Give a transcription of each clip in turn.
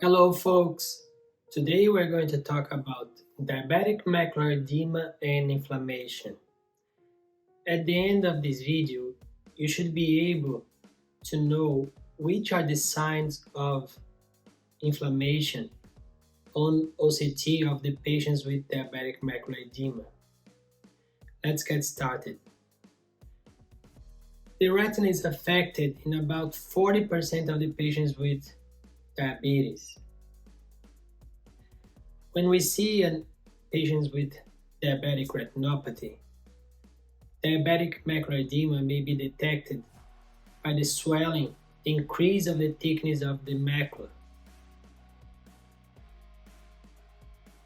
Hello folks, today we're going to talk about diabetic macular edema and inflammation. At the end of this video, you should be able to know which are the signs of inflammation on OCT of the patients with diabetic macular edema. Let's get started. The retina is affected in about 40% of the patients with diabetes. When we see patients with diabetic retinopathy, diabetic macular edema may be detected by the swelling, increase of the thickness of the macula.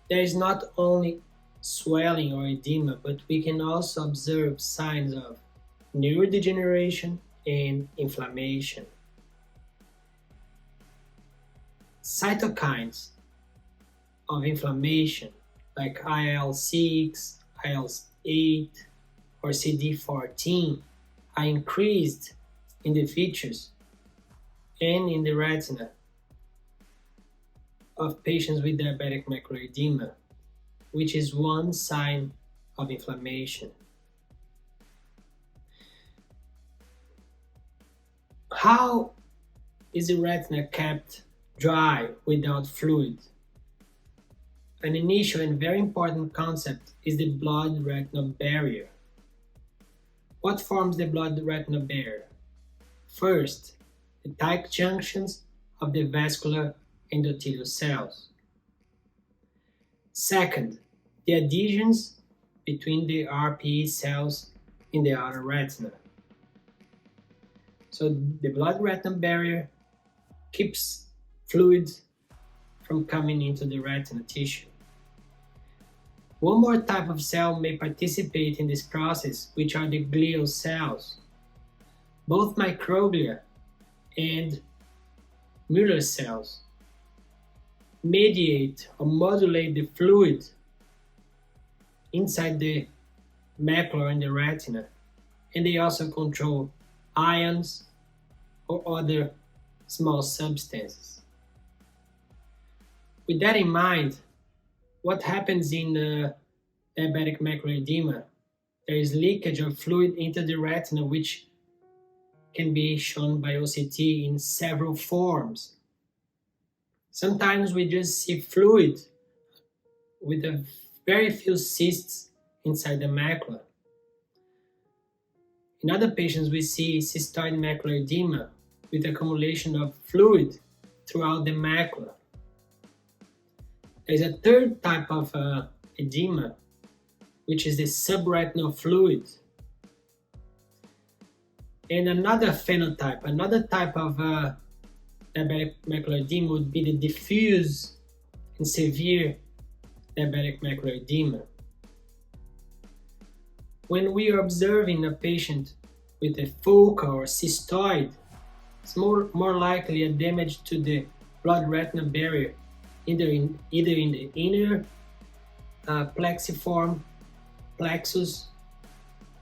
There is not only swelling or edema, but we can also observe signs of neurodegeneration and inflammation. Cytokines of inflammation like IL-6, IL-8, or CD14 are increased in the features and in the retina of patients with diabetic macular edema, which is one sign of inflammation. How is the retina kept dry without fluid? An initial and very important concept is the blood-retinal barrier. What forms the blood-retinal barrier? First, the tight junctions of the vascular endothelial cells. Second, the adhesions between the RPE cells in the outer retina. So the blood-retinal barrier keeps fluid from coming into the retina tissue. One more type of cell may participate in this process, which are the glial cells. Both microglia and Macular cells mediate or modulate the fluid inside the macula and the retina, and they also control ions or other small substances. With that in mind, what happens in diabetic macular edema? There is leakage of fluid into the retina, which can be shown by OCT in several forms. Sometimes we just see fluid with a very few cysts inside the macula. In other patients, we see cystoid macular edema with accumulation of fluid throughout the macula. There's a third type of edema, which is the subretinal fluid. And another phenotype, another type of diabetic macular edema would be the diffuse and severe diabetic macular edema. When we are observing a patient with a focal or cystoid, it's more likely a damage to the blood-retinal barrier, either in the inner plexiform plexus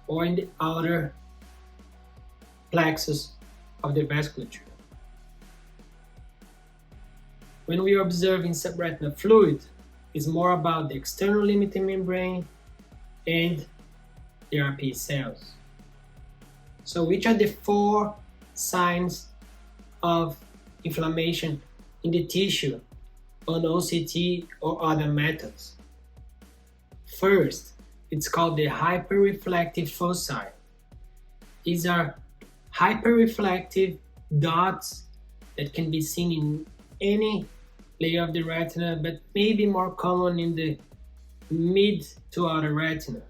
or in the outer plexus of the vasculature. When we are observing subretinal fluid, it's more about the external limiting membrane and the RPE cells. So which are the four signs of inflammation in the tissue on OCT or other methods? First, it's called the hyperreflective foci. These are hyperreflective dots that can be seen in any layer of the retina, but may be more common in the mid to outer retina.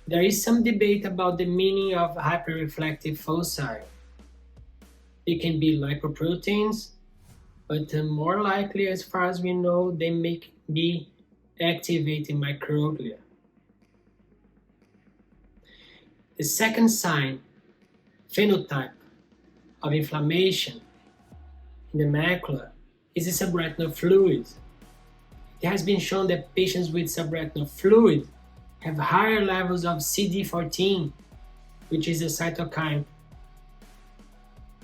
There is some debate about the meaning of hyperreflective foci. They can be lipoproteins, but more likely, as far as we know, they may be activating microglia. The second sign, phenotype of inflammation in the macula, is the subretinal fluid. It has been shown that patients with subretinal fluid have higher levels of CD14, which is a cytokine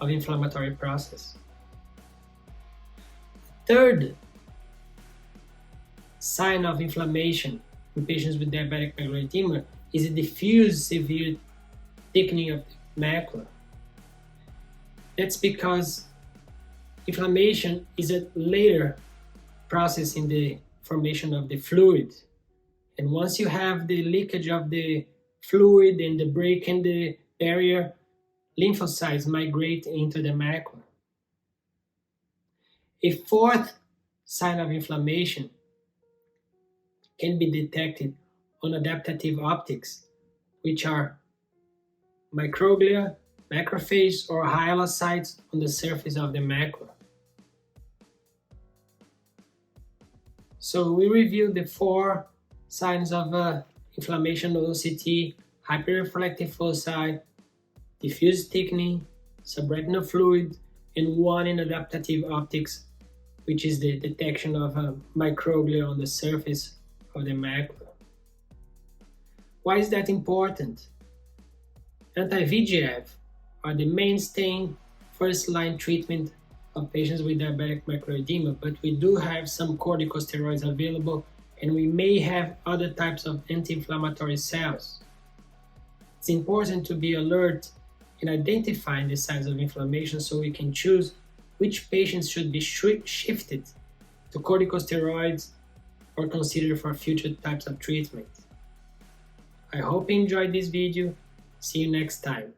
of inflammatory process. third sign of inflammation in patients with diabetic macular edema is a diffuse severe thickening of the macula. That's because inflammation is a later process in the formation of the fluid. And once you have the leakage of the fluid and the break in the barrier, lymphocytes migrate into the macula. A fourth sign of inflammation can be detected on adaptive optics, which are microglia, macrophage, or hyalocytes on the surface of the macula. So we reviewed the four signs of inflammation of OCT: hyperreflective foci, diffuse thickening, subretinal fluid, and one in adaptive optics, which is the detection of microglia on the surface of the macula. Why is that important? Anti-VEGF are the mainstay first-line treatment of patients with diabetic macular edema, but we do have some corticosteroids available, and we may have other types of anti-inflammatory cells. It's important to be alert in identifying the signs of inflammation so we can choose which patients should be shifted to corticosteroids or considered for future types of treatment. I hope you enjoyed this video. See you next time.